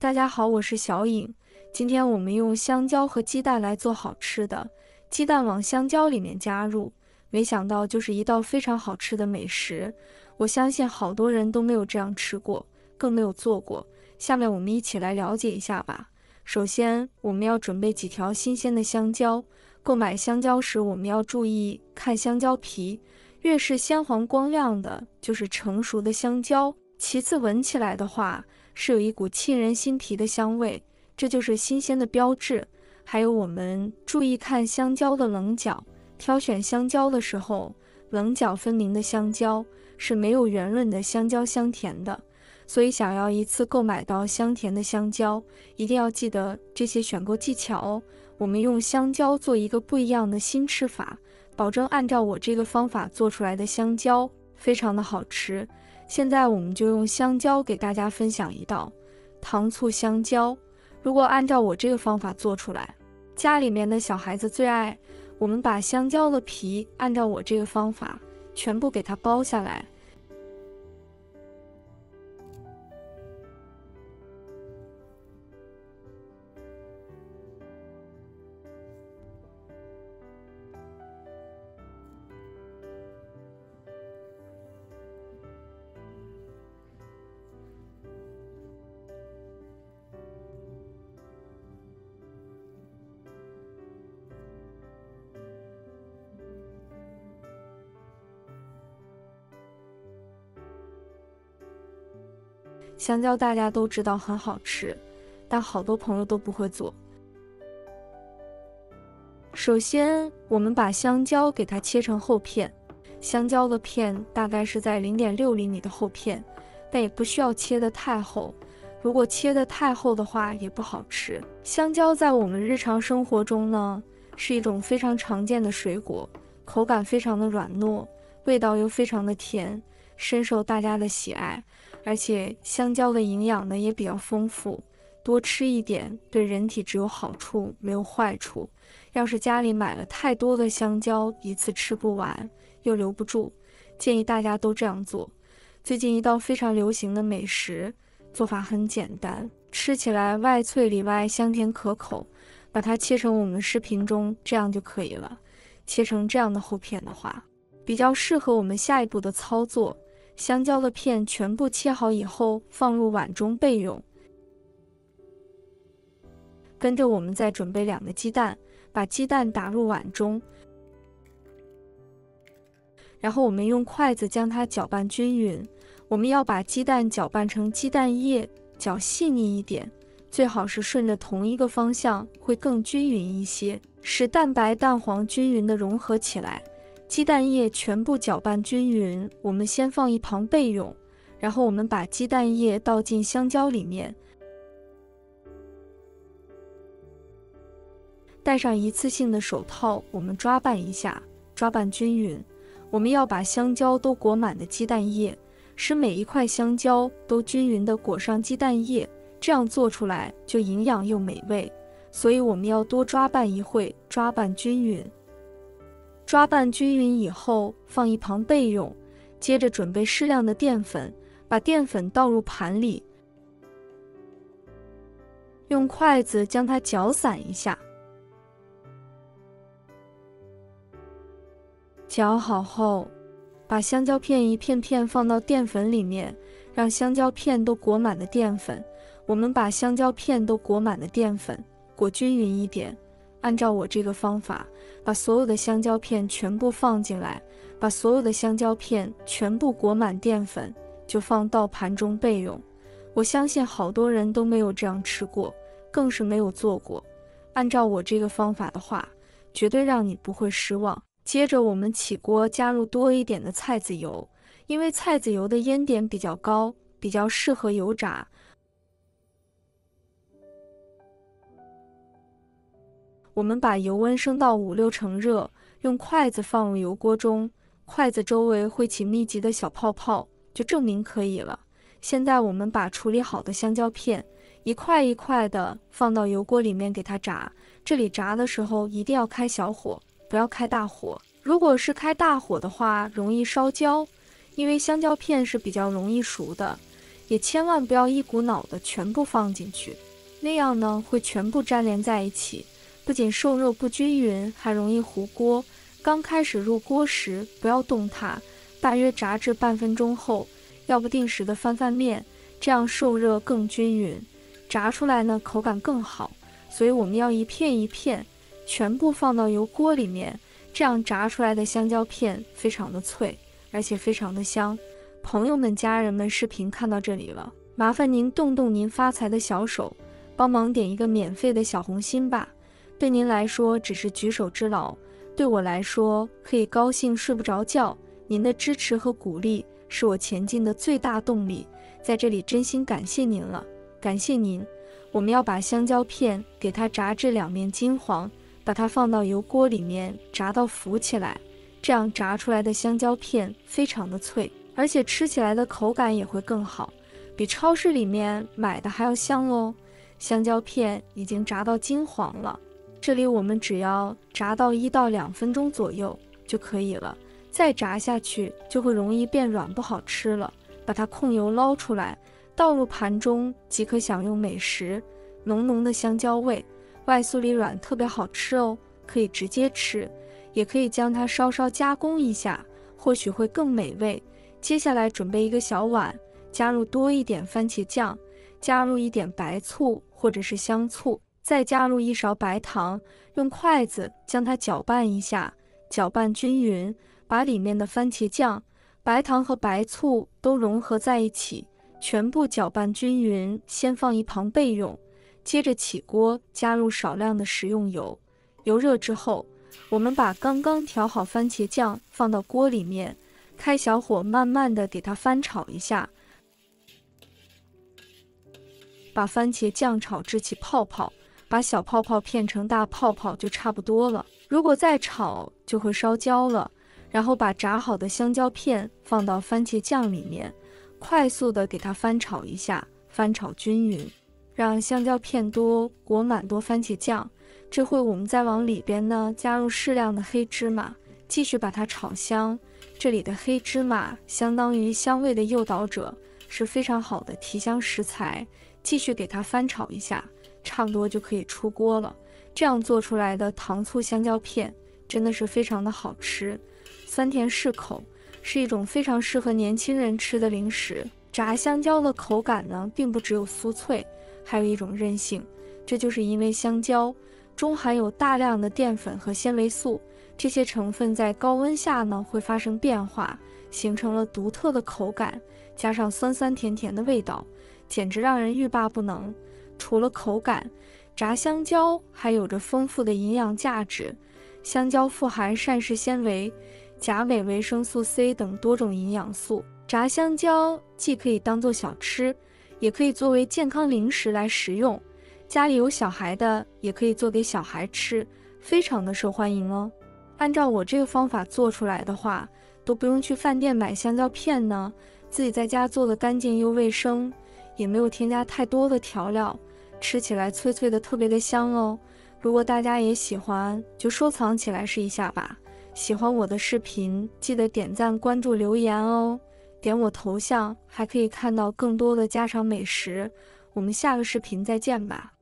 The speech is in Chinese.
大家好，我是小颖。今天我们用香蕉和鸡蛋来做好吃的，鸡蛋往香蕉里面加入，没想到就是一道非常好吃的美食。我相信好多人都没有这样吃过，更没有做过。下面我们一起来了解一下吧。首先，我们要准备几条新鲜的香蕉。购买香蕉时，我们要注意看香蕉皮，越是鲜黄光亮的，就是成熟的香蕉。其次，闻起来的话，是有一股沁人心脾的香味，这就是新鲜的标志。还有我们注意看香蕉的棱角，挑选香蕉的时候，棱角分明的香蕉是没有圆润的香蕉香甜的。所以想要一次购买到香甜的香蕉，一定要记得这些选购技巧哦。我们用香蕉做一个不一样的新吃法，保证按照我这个方法做出来的香蕉非常的好吃。现在我们就用香蕉给大家分享一道糖醋香蕉。如果按照我这个方法做出来，家里面的小孩子最爱。我们把香蕉的皮按照我这个方法全部给它剥下来。香蕉大家都知道很好吃，但好多朋友都不会做。首先，我们把香蕉给它切成厚片，香蕉的片大概是在0.6厘米的厚片，但也不需要切得太厚。如果切得太厚的话，也不好吃。香蕉在我们日常生活中呢，是一种非常常见的水果，口感非常的软糯，味道又非常的甜，深受大家的喜爱。而且香蕉的营养呢也比较丰富，多吃一点对人体只有好处没有坏处。要是家里买了太多的香蕉，一次吃不完又留不住，建议大家都这样做。最近一道非常流行的美食，做法很简单，吃起来外脆里外，香甜可口。把它切成我们视频中这样就可以了。切成这样的厚片的话，比较适合我们下一步的操作。香蕉的片全部切好以后，放入碗中备用。跟着我们再准备2个鸡蛋，把鸡蛋打入碗中，然后我们用筷子将它搅拌均匀。我们要把鸡蛋搅拌成鸡蛋液，搅细腻一点，最好是顺着同一个方向，会更均匀一些，使蛋白蛋黄均匀的融合起来。鸡蛋液全部搅拌均匀，我们先放一旁备用。然后我们把鸡蛋液倒进香蕉里面，戴上一次性的手套，我们抓拌一下，抓拌均匀。我们要把香蕉都裹满的鸡蛋液，使每一块香蕉都均匀地裹上鸡蛋液，这样做出来就营养又美味。所以我们要多抓拌一会，抓拌均匀。抓拌均匀以后，放一旁备用。接着准备适量的淀粉，把淀粉倒入盘里，用筷子将它搅散一下。搅好后，把香蕉片一片片放到淀粉里面，让香蕉片都裹满了淀粉。我们把香蕉片都裹满了淀粉，裹均匀一点。按照我这个方法，把所有的香蕉片全部放进来，把所有的香蕉片全部裹满淀粉，就放到盘中备用。我相信好多人都没有这样吃过，更是没有做过。按照我这个方法的话，绝对让你不会失望。接着我们起锅，加入多一点的菜籽油，因为菜籽油的烟点比较高，比较适合油炸。我们把油温升到5-6成热，用筷子放入油锅中，筷子周围会起密集的小泡泡，就证明可以了。现在我们把处理好的香蕉片一块一块的放到油锅里面给它炸。这里炸的时候一定要开小火，不要开大火。如果是开大火的话，容易烧焦，因为香蕉片是比较容易熟的。也千万不要一股脑的全部放进去，那样呢会全部粘连在一起，不仅受热不均匀，还容易糊锅。刚开始入锅时不要动它，大约炸至半分钟后，要不定时的翻翻面，这样受热更均匀，炸出来呢口感更好。所以我们要一片一片全部放到油锅里面，这样炸出来的香蕉片非常的脆，而且非常的香。朋友们家人们，视频看到这里了，麻烦您动动您发财的小手，帮忙点一个免费的小红心吧。对您来说只是举手之劳，对我来说可以高兴睡不着觉。您的支持和鼓励是我前进的最大动力，在这里真心感谢您了，感谢您。我们要把香蕉片给它炸至两面金黄，把它放到油锅里面炸到浮起来，这样炸出来的香蕉片非常的脆，而且吃起来的口感也会更好，比超市里面买的还要香哦。香蕉片已经炸到金黄了，这里我们只要炸到1到2分钟左右就可以了，再炸下去就会容易变软不好吃了。把它控油捞出来，倒入盘中即可享用美食。浓浓的香蕉味，外酥里软，特别好吃哦。可以直接吃，也可以将它稍稍加工一下，或许会更美味。接下来准备一个小碗，加入多一点番茄酱，加入一点白醋或者是香醋，再加入1勺白糖，用筷子将它搅拌一下，搅拌均匀，把里面的番茄酱、白糖和白醋都融合在一起，全部搅拌均匀，先放一旁备用。接着起锅，加入少量的食用油，油热之后，我们把刚刚调好番茄酱放到锅里面，开小火慢慢的给它翻炒一下，把番茄酱炒至起泡泡，把小泡泡片成大泡泡就差不多了。如果再炒就会烧焦了。然后把炸好的香蕉片放到番茄酱里面，快速的给它翻炒一下，翻炒均匀，让香蕉片多裹满多番茄酱。这会我们再往里边呢加入适量的黑芝麻，继续把它炒香。这里的黑芝麻相当于香味的诱导者，是非常好的提香食材。继续给它翻炒一下，差不多就可以出锅了。这样做出来的糖醋香蕉片真的是非常的好吃，酸甜适口，是一种非常适合年轻人吃的零食。炸香蕉的口感呢，并不只有酥脆，还有一种韧性，这就是因为香蕉中含有大量的淀粉和纤维素，这些成分在高温下呢会发生变化，形成了独特的口感，加上酸酸甜甜的味道，简直让人欲罢不能。除了口感，炸香蕉还有着丰富的营养价值。香蕉富含膳食纤维、钾镁、维生素 C 等多种营养素。炸香蕉既可以当做小吃，也可以作为健康零食来食用。家里有小孩的也可以做给小孩吃，非常的受欢迎哦。按照我这个方法做出来的话，都不用去饭店买香蕉片呢，自己在家做的干净又卫生，也没有添加太多的调料，吃起来脆脆的，特别的香哦。如果大家也喜欢，就收藏起来试一下吧。喜欢我的视频，记得点赞、关注、留言哦。点我头像，还可以看到更多的家常美食。我们下个视频再见吧。